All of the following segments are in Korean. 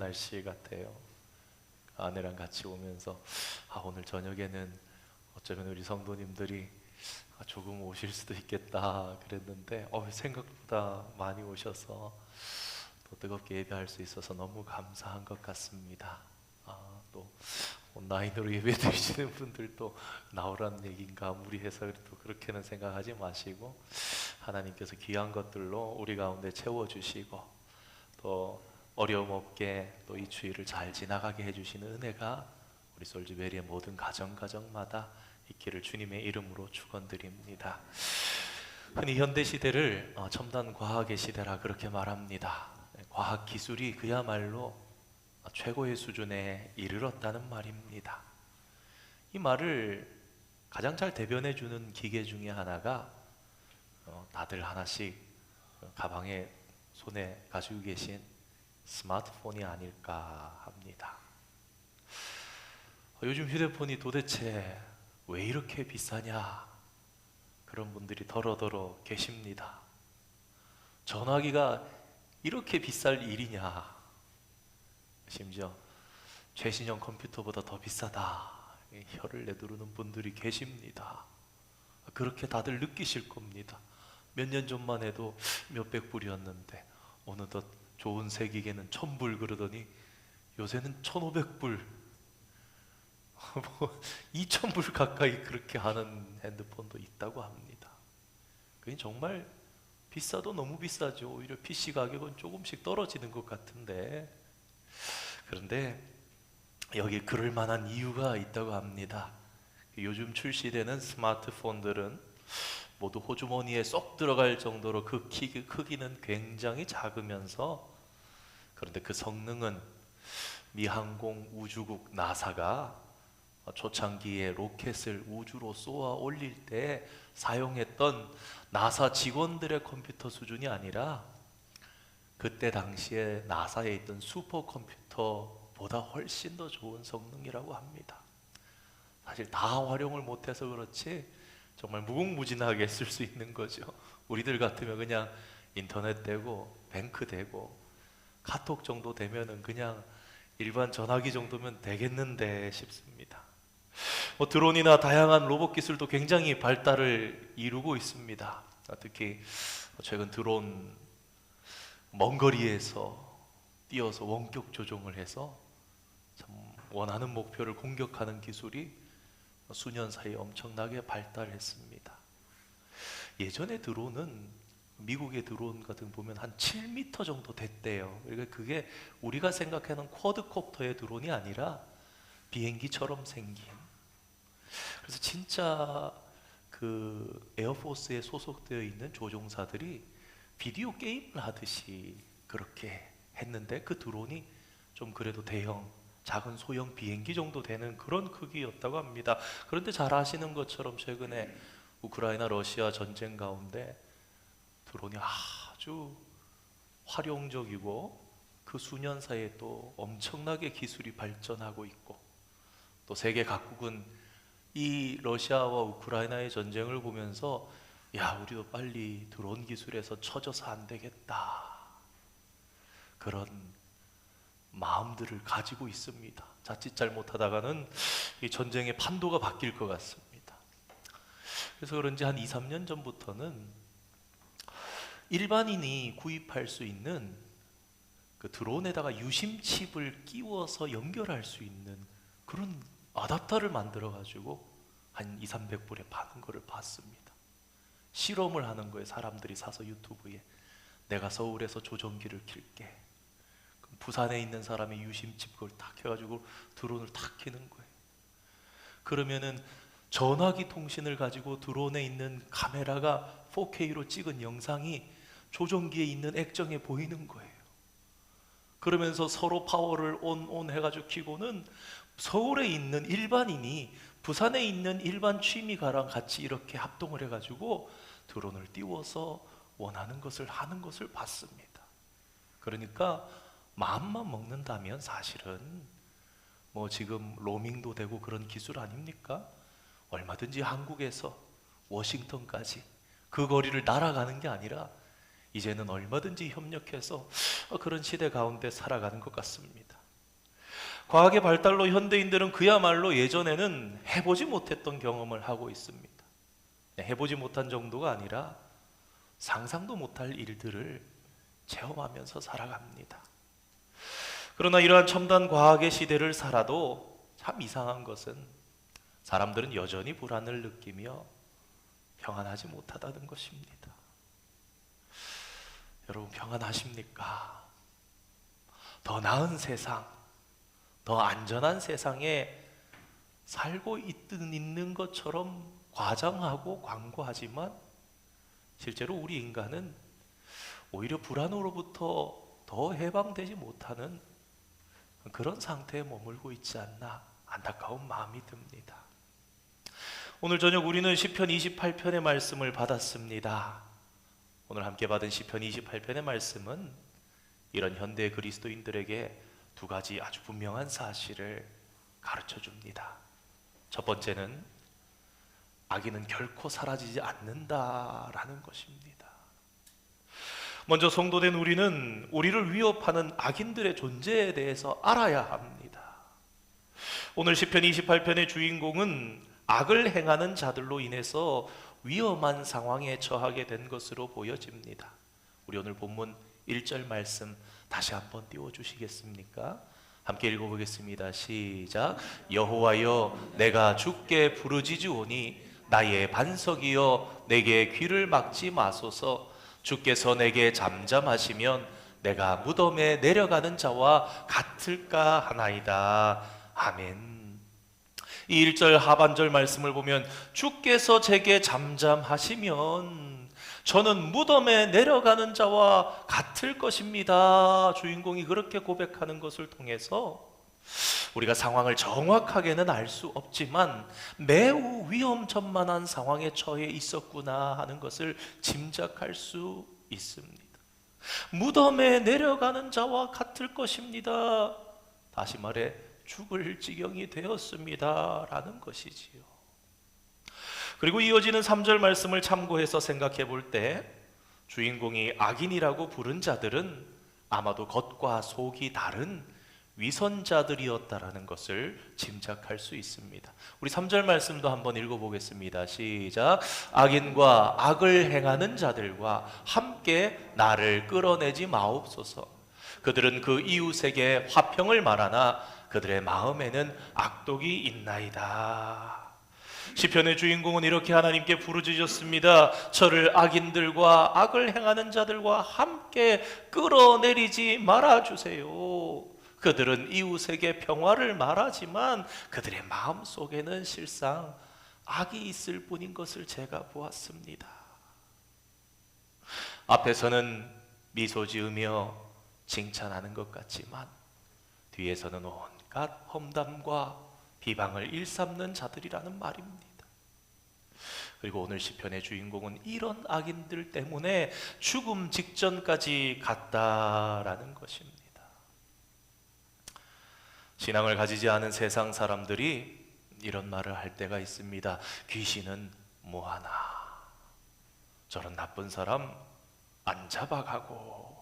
날씨 같아요. 아내랑 같이 오면서 오늘 저녁에는 어쩌면 우리 성도님들이 조금 오실 수도 있겠다 그랬는데 생각보다 많이 오셔서 또 뜨겁게 예배할 수 있어서 너무 감사한 것 같습니다. 또 온라인으로 예배 드리시는 분들도 나오란 얘기인가 무리해서 또 그렇게는 생각하지 마시고 하나님께서 귀한 것들로 우리 가운데 채워주시고 또 어려움 없게 또 이 주일을 잘 지나가게 해주시는 은혜가 우리 솔즈베리의 모든 가정마다 있기를 주님의 이름으로 축원드립니다. 흔히 현대 시대를 첨단 과학의 시대라 그렇게 말합니다. 과학 기술이 그야말로 최고의 수준에 이르렀다는 말입니다. 이 말을 가장 잘 대변해 주는 기계 중에 하나가 다들 하나씩 가방에 손에 가지고 계신 스마트폰이 아닐까 합니다. 요즘 휴대폰이 도대체 왜 이렇게 비싸냐, 그런 분들이 더러더러 계십니다. 전화기가 이렇게 비쌀 일이냐, 심지어 최신형 컴퓨터보다 더 비싸다, 혀를 내두르는 분들이 계십니다. 그렇게 다들 느끼실 겁니다. 몇 년 전만 해도 몇백 불이었는데 어느덧 좋은 새 기계는 1,000불 그러더니 요새는 1,500불, 2,000불 가까이 그렇게 하는 핸드폰도 있다고 합니다. 그게 정말 비싸도 너무 비싸죠. 오히려 PC 가격은 조금씩 떨어지는 것 같은데, 그런데 여기 그럴 만한 이유가 있다고 합니다. 요즘 출시되는 스마트폰들은 모두 호주머니에 쏙 들어갈 정도로 그 크기는 굉장히 작으면서, 그런데 그 성능은 미 항공 우주국 나사가 초창기에 로켓을 우주로 쏘아 올릴 때 사용했던 나사 직원들의 컴퓨터 수준이 아니라 그때 당시에 나사에 있던 슈퍼컴퓨터보다 훨씬 더 좋은 성능이라고 합니다. 사실 다 활용을 못해서 그렇지 정말 무궁무진하게 쓸 수 있는 거죠. 우리들 같으면 그냥 인터넷 되고 뱅크 되고 카톡 정도 되면은 그냥 일반 전화기 정도면 되겠는데 싶습니다. 드론이나 다양한 로봇 기술도 굉장히 발달을 이루고 있습니다. 특히 최근 드론 먼 거리에서 띄어서 원격 조종을 해서 참 원하는 목표를 공격하는 기술이 수년 사이에 엄청나게 발달했습니다. 예전에 드론은 미국의 드론 같은 거 보면 한 7m 정도 됐대요. 그러니까 그게 우리가 생각하는 쿼드콥터의 드론이 아니라 비행기처럼 생긴. 그래서 진짜 그 에어포스에 소속되어 있는 조종사들이 비디오 게임을 하듯이 그렇게 했는데, 그 드론이 좀 그래도 작은 소형 비행기 정도 되는 그런 크기였다고 합니다. 그런데 잘 아시는 것처럼 최근에 우크라이나 러시아 전쟁 가운데 드론이 아주 활용적이고 그 수년 사이에 또 엄청나게 기술이 발전하고 있고, 또 세계 각국은 이 러시아와 우크라이나의 전쟁을 보면서 우리도 빨리 드론 기술에서 처져서 안 되겠다, 그런 마음들을 가지고 있습니다. 자칫 잘못하다가는 이 전쟁의 판도가 바뀔 것 같습니다. 그래서 그런지 한 2, 3년 전부터는 일반인이 구입할 수 있는 그 드론에다가 유심칩을 끼워서 연결할 수 있는 그런 어댑터를 만들어 가지고 한 2, 300불에 파는 거를 봤습니다. 실험을 하는 거에 사람들이 사서 유튜브에 내가 서울에서 조종기를 킬게, 부산에 있는 사람이 유심칩 그걸 탁 해가지고 드론을 탁 켜는 거예요. 그러면은 전화기 통신을 가지고 드론에 있는 카메라가 4K로 찍은 영상이 조종기에 있는 액정에 보이는 거예요. 그러면서 서로 파워를 온 해가지고 켜고는 서울에 있는 일반인이 부산에 있는 일반 취미가랑 같이 이렇게 합동을 해가지고 드론을 띄워서 원하는 것을 하는 것을 봤습니다. 그러니까 마음만 먹는다면 사실은 지금 로밍도 되고 그런 기술 아닙니까? 얼마든지 한국에서 워싱턴까지 그 거리를 날아가는 게 아니라 이제는 얼마든지 협력해서 그런 시대 가운데 살아가는 것 같습니다. 과학의 발달로 현대인들은 그야말로 예전에는 해보지 못했던 경험을 하고 있습니다. 해보지 못한 정도가 아니라 상상도 못할 일들을 체험하면서 살아갑니다. 그러나 이러한 첨단 과학의 시대를 살아도 참 이상한 것은 사람들은 여전히 불안을 느끼며 평안하지 못하다는 것입니다. 여러분, 평안하십니까? 더 나은 세상, 더 안전한 세상에 살고 있는 것처럼 과장하고 광고하지만 실제로 우리 인간은 오히려 불안으로부터 더 해방되지 못하는 그런 상태에 머물고 있지 않나 안타까운 마음이 듭니다. 오늘 저녁 우리는 시편 28편의 말씀을 받았습니다. 오늘 함께 받은 시편 28편의 말씀은 이런 현대 그리스도인들에게 두 가지 아주 분명한 사실을 가르쳐 줍니다. 첫 번째는 악인은 결코 사라지지 않는다라는 것입니다. 먼저 성도된 우리는 우리를 위협하는 악인들의 존재에 대해서 알아야 합니다. 오늘 시편 28편의 주인공은 악을 행하는 자들로 인해서 위험한 상황에 처하게 된 것으로 보여집니다. 우리 오늘 본문 1절 말씀 다시 한번 띄워주시겠습니까? 함께 읽어보겠습니다. 시작. 여호와여, 내가 주께 부르짖으오니 나의 반석이여, 내게 귀를 막지 마소서. 주께서 내게 잠잠하시면 내가 무덤에 내려가는 자와 같을까 하나이다. 아멘. 이 1절 하반절 말씀을 보면 주께서 제게 잠잠하시면 저는 무덤에 내려가는 자와 같을 것입니다. 주인공이 그렇게 고백하는 것을 통해서 우리가 상황을 정확하게는 알 수 없지만 매우 위험천만한 상황에 처해 있었구나 하는 것을 짐작할 수 있습니다. 무덤에 내려가는 자와 같을 것입니다. 다시 말해 죽을 지경이 되었습니다 라는 것이지요. 그리고 이어지는 3절 말씀을 참고해서 생각해 볼 때 주인공이 악인이라고 부른 자들은 아마도 겉과 속이 다른 위선자들이었다라는 것을 짐작할 수 있습니다. 우리 3절 말씀도 한번 읽어보겠습니다. 시작. 악인과 악을 행하는 자들과 함께 나를 끌어내지 마옵소서. 그들은 그 이웃에게 화평을 말하나 그들의 마음에는 악독이 있나이다. 시편의 주인공은 이렇게 하나님께 부르짖었습니다. 저를 악인들과 악을 행하는 자들과 함께 끌어내리지 말아주세요. 그들은 이웃에게 평화를 말하지만 그들의 마음속에는 실상 악이 있을 뿐인 것을 제가 보았습니다. 앞에서는 미소 지으며 칭찬하는 것 같지만 뒤에서는 온갖 험담과 비방을 일삼는 자들이라는 말입니다. 그리고 오늘 시편의 주인공은 이런 악인들 때문에 죽음 직전까지 갔다라는 것입니다. 신앙을 가지지 않은 세상 사람들이 이런 말을 할 때가 있습니다. 귀신은 뭐하나, 저런 나쁜 사람 안 잡아가고.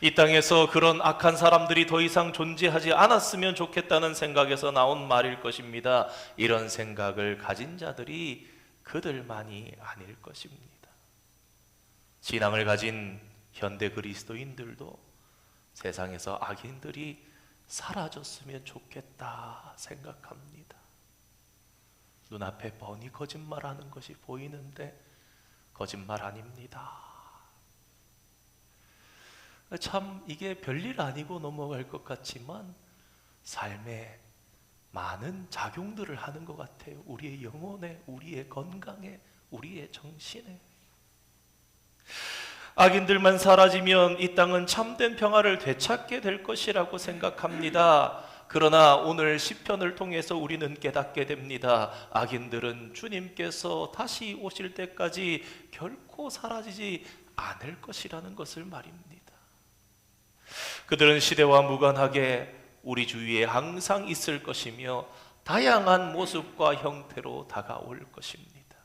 이 땅에서 그런 악한 사람들이 더 이상 존재하지 않았으면 좋겠다는 생각에서 나온 말일 것입니다. 이런 생각을 가진 자들이 그들만이 아닐 것입니다. 신앙을 가진 현대 그리스도인들도 세상에서 악인들이 사라졌으면 좋겠다 생각합니다. 눈앞에 뻔히 거짓말하는 것이 보이는데 거짓말 아닙니다. 참 이게 별일 아니고 넘어갈 것 같지만 삶에 많은 작용들을 하는 것 같아요. 우리의 영혼에, 우리의 건강에, 우리의 정신에. 악인들만 사라지면 이 땅은 참된 평화를 되찾게 될 것이라고 생각합니다. 그러나 오늘 시편을 통해서 우리는 깨닫게 됩니다. 악인들은 주님께서 다시 오실 때까지 결코 사라지지 않을 것이라는 것을 말입니다. 그들은 시대와 무관하게 우리 주위에 항상 있을 것이며 다양한 모습과 형태로 다가올 것입니다.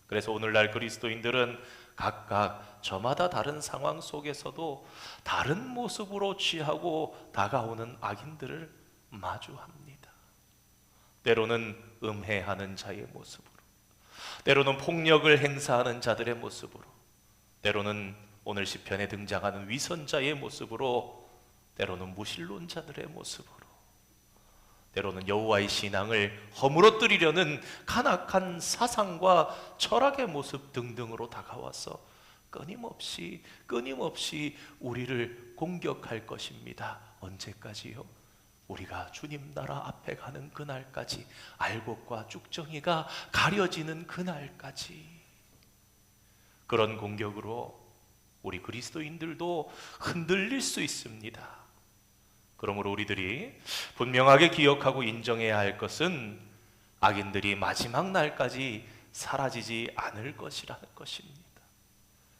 그래서 오늘날 그리스도인들은 각각 저마다 다른 상황 속에서도 다른 모습으로 취하고 다가오는 악인들을 마주합니다. 때로는 음해하는 자의 모습으로, 때로는 폭력을 행사하는 자들의 모습으로, 때로는 오늘 시편에 등장하는 위선자의 모습으로, 때로는 무신론자들의 모습으로, 때로는 여호와의 신앙을 허물어뜨리려는 간악한 사상과 철학의 모습 등등으로 다가와서 끊임없이 우리를 공격할 것입니다. 언제까지요? 우리가 주님 나라 앞에 가는 그날까지, 알곡과 쭉정이가 가려지는 그날까지. 그런 공격으로 우리 그리스도인들도 흔들릴 수 있습니다. 그러므로 우리들이 분명하게 기억하고 인정해야 할 것은 악인들이 마지막 날까지 사라지지 않을 것이라는 것입니다.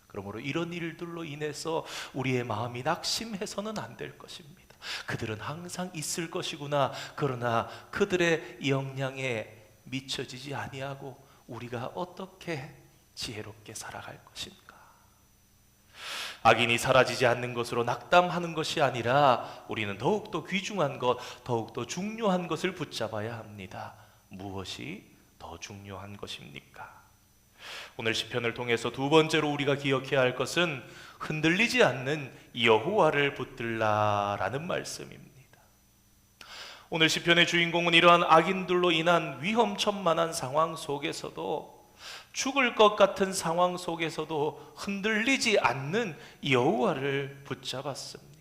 그러므로 이런 일들로 인해서 우리의 마음이 낙심해서는 안 될 것입니다. 그들은 항상 있을 것이구나. 그러나 그들의 영향에 미쳐지지 아니하고 우리가 어떻게 지혜롭게 살아갈 것인가? 악인이 사라지지 않는 것으로 낙담하는 것이 아니라 우리는 더욱더 귀중한 것, 더욱더 중요한 것을 붙잡아야 합니다. 무엇이 더 중요한 것입니까? 오늘 시편을 통해서 두 번째로 우리가 기억해야 할 것은 흔들리지 않는 여호와를 붙들라라는 말씀입니다. 오늘 시편의 주인공은 이러한 악인들로 인한 위험천만한 상황 속에서도, 죽을 것 같은 상황 속에서도 흔들리지 않는 여호와를 붙잡았습니다.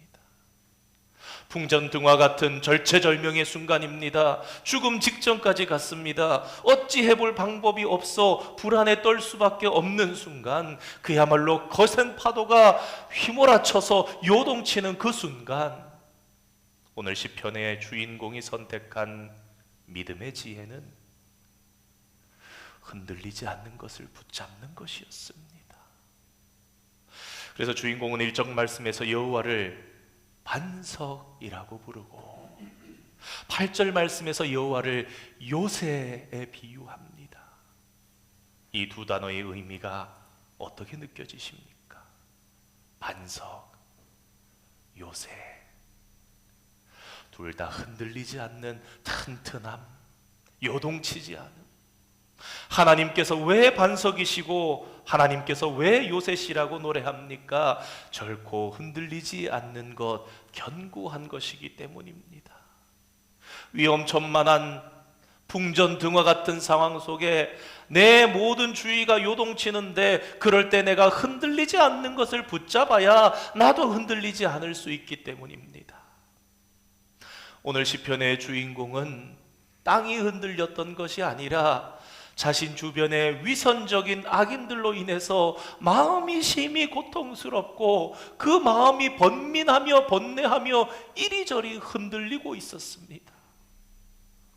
풍전등화 같은 절체절명의 순간입니다. 죽음 직전까지 갔습니다. 어찌 해볼 방법이 없어 불안에 떨 수밖에 없는 순간, 그야말로 거센 파도가 휘몰아쳐서 요동치는 그 순간, 오늘 시편의 주인공이 선택한 믿음의 지혜는 흔들리지 않는 것을 붙잡는 것이었습니다. 그래서 주인공은 1절 말씀에서 여호와를 반석이라고 부르고 8절 말씀에서 여호와를 요새에 비유합니다. 이 두 단어의 의미가 어떻게 느껴지십니까? 반석, 요새. 둘 다 흔들리지 않는 튼튼함, 요동치지 않음. 하나님께서 왜 반석이시고 하나님께서 왜 요새시라고 노래합니까? 결코 흔들리지 않는 것, 견고한 것이기 때문입니다. 위험천만한 풍전등화 같은 상황 속에 내 모든 주위가 요동치는데, 그럴 때 내가 흔들리지 않는 것을 붙잡아야 나도 흔들리지 않을 수 있기 때문입니다. 오늘 시편의 주인공은 땅이 흔들렸던 것이 아니라 자신 주변의 위선적인 악인들로 인해서 마음이 심히 고통스럽고 그 마음이 번민하며 번뇌하며 이리저리 흔들리고 있었습니다.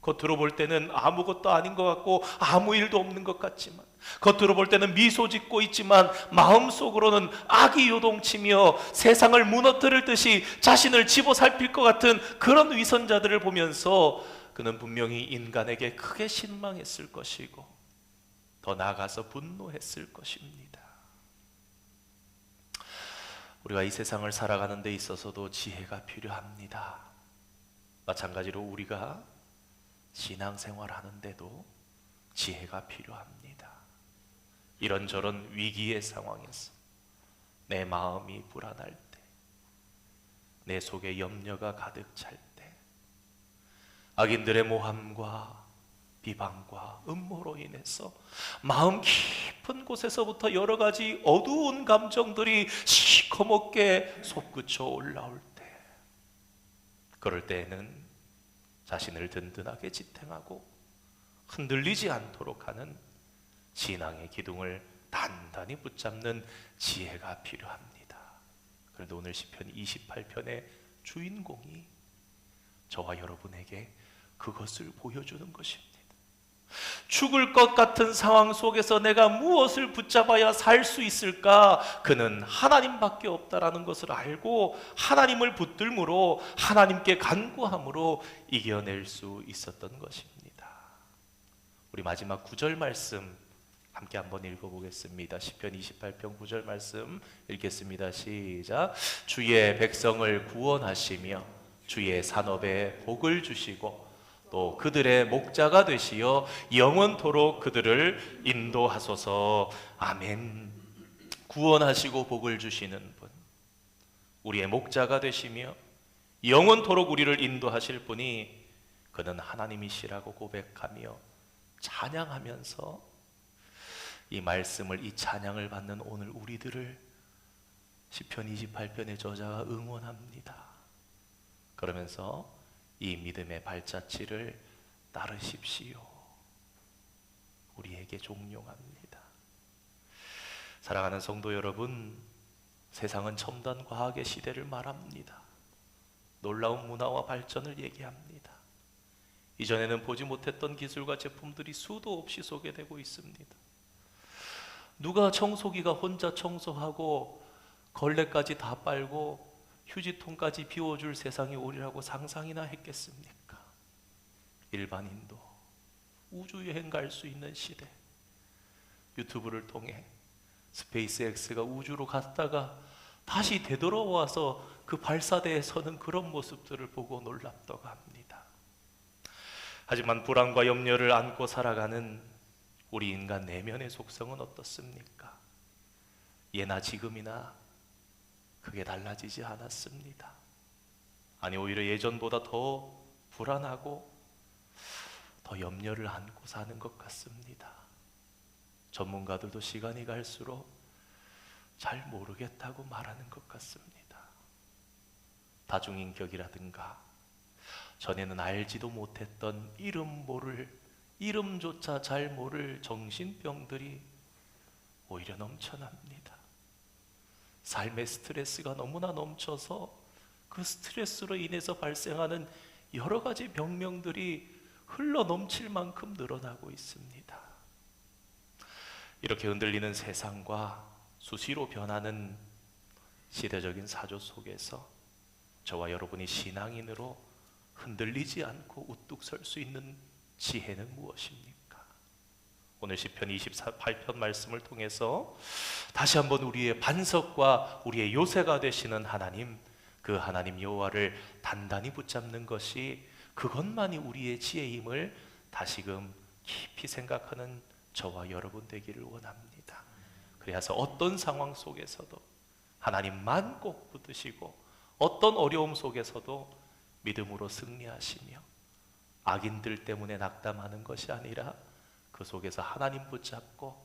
겉으로 볼 때는 아무것도 아닌 것 같고 아무 일도 없는 것 같지만, 겉으로 볼 때는 미소 짓고 있지만 마음속으로는 악이 요동치며 세상을 무너뜨릴 듯이 자신을 집어살필 것 같은 그런 위선자들을 보면서 그는 분명히 인간에게 크게 실망했을 것이고 더 나아가서 분노했을 것입니다. 우리가 이 세상을 살아가는 데 있어서도 지혜가 필요합니다. 마찬가지로 우리가 신앙생활 하는데도 지혜가 필요합니다. 이런저런 위기의 상황에서 내 마음이 불안할 때, 내 속에 염려가 가득 찰 때, 악인들의 모함과 비방과 음모로 인해서 마음 깊은 곳에서부터 여러 가지 어두운 감정들이 시커멓게 솟구쳐 올라올 때, 그럴 때에는 자신을 든든하게 지탱하고 흔들리지 않도록 하는 신앙의 기둥을 단단히 붙잡는 지혜가 필요합니다. 그런데 오늘 시편 28편의 주인공이 저와 여러분에게 그것을 보여주는 것입니다. 죽을 것 같은 상황 속에서 내가 무엇을 붙잡아야 살 수 있을까? 그는 하나님밖에 없다라는 것을 알고 하나님을 붙들므로, 하나님께 간구함으로 이겨낼 수 있었던 것입니다. 우리 마지막 9절 말씀 함께 한번 읽어보겠습니다. 시편 28편 9절 말씀 읽겠습니다. 시작. 주의 백성을 구원하시며 주의 산업에 복을 주시고 또 그들의 목자가 되시어 영원토록 그들을 인도하소서. 아멘. 구원하시고 복을 주시는 분, 우리의 목자가 되시며 영원토록 우리를 인도하실 분이 그는 하나님이시라고 고백하며 찬양하면서 이 말씀을, 이 찬양을 받는 오늘 우리들을 시편 28편의 저자가 응원합니다. 그러면서 이 믿음의 발자취를 따르십시오. 우리에게 종용합니다. 사랑하는 성도 여러분, 세상은 첨단 과학의 시대를 말합니다. 놀라운 문화와 발전을 얘기합니다. 이전에는 보지 못했던 기술과 제품들이 수도 없이 소개되고 있습니다. 누가 청소기가 혼자 청소하고 걸레까지 다 빨고 휴지통까지 비워줄 세상이 오리라고 상상이나 했겠습니까? 일반인도 우주여행 갈 수 있는 시대, 유튜브를 통해 스페이스X가 우주로 갔다가 다시 되돌아와서 그 발사대에 서는 그런 모습들을 보고 놀랍다고 합니다. 하지만 불안과 염려를 안고 살아가는 우리 인간 내면의 속성은 어떻습니까? 예나 지금이나 크게 달라지지 않았습니다. 아니, 오히려 예전보다 더 불안하고 더 염려를 안고 사는 것 같습니다. 전문가들도 시간이 갈수록 잘 모르겠다고 말하는 것 같습니다. 다중인격이라든가 전에는 알지도 못했던 이름조차 잘 모를 정신병들이 오히려 넘쳐납니다. 삶의 스트레스가 너무나 넘쳐서 그 스트레스로 인해서 발생하는 여러 가지 병명들이 흘러 넘칠 만큼 늘어나고 있습니다. 이렇게 흔들리는 세상과 수시로 변하는 시대적인 사조 속에서 저와 여러분이 신앙인으로 흔들리지 않고 우뚝 설 수 있는 지혜는 무엇입니까? 오늘 시편 28편 말씀을 통해서 다시 한번 우리의 반석과 우리의 요새가 되시는 하나님, 그 하나님 여호와를 단단히 붙잡는 것이, 그것만이 우리의 지혜임을 다시금 깊이 생각하는 저와 여러분 되기를 원합니다. 그래서 어떤 상황 속에서도 하나님만 꼭 붙드시고 어떤 어려움 속에서도 믿음으로 승리하시며 악인들 때문에 낙담하는 것이 아니라 그 속에서 하나님 붙잡고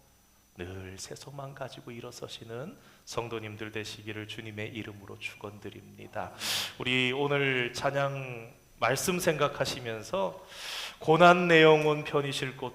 늘 새 소망 가지고 일어서시는 성도님들 되시기를 주님의 이름으로 축원드립니다. 우리 오늘 찬양 말씀 생각하시면서 고난 내영혼 편히 쉴 곳